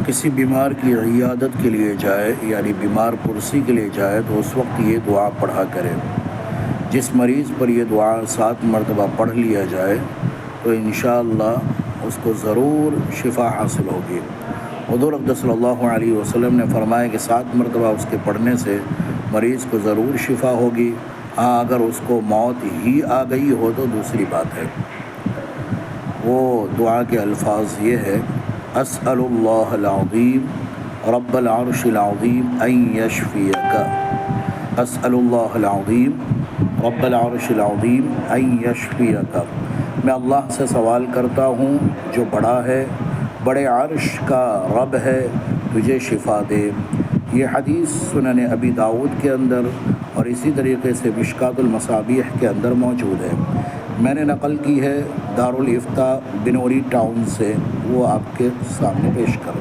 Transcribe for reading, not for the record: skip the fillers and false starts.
کسی بیمار کی عیادت کے لیے جائے یعنی بیمار پرسی کے لیے جائے تو اس وقت یہ دعا پڑھا کرے۔ جس مریض پر یہ دعا 7 مرتبہ پڑھ لیا جائے تو انشاءاللہ اس کو ضرور شفا حاصل ہوگی۔ حضور اقدس صلی اللہ علیہ وسلم نے فرمایا کہ 7 مرتبہ اس کے پڑھنے سے مریض کو ضرور شفا ہوگی۔ ہاں اگر اس کو موت ہی آ گئی ہو تو دوسری بات ہے۔ وہ دعا کے الفاظ یہ ہے: اسأل اللہ العظیم رب العرش العظیم ان یشفیک، اسأل اللہ العظیم رب العرش العظیم ان یشفیک، میں اللہ سے سوال کرتا ہوں جو بڑا ہے، بڑے عرش کا رب ہے، تجھے شفا دے۔ یہ حدیث سنن ابی داؤد کے اندر اور اسی طریقے سے مشکات المصابیح کے اندر موجود ہے۔ میں نے نقل کی ہے دارالافتاء بنوری ٹاؤن سے، وہ آپ کے سامنے پیش کر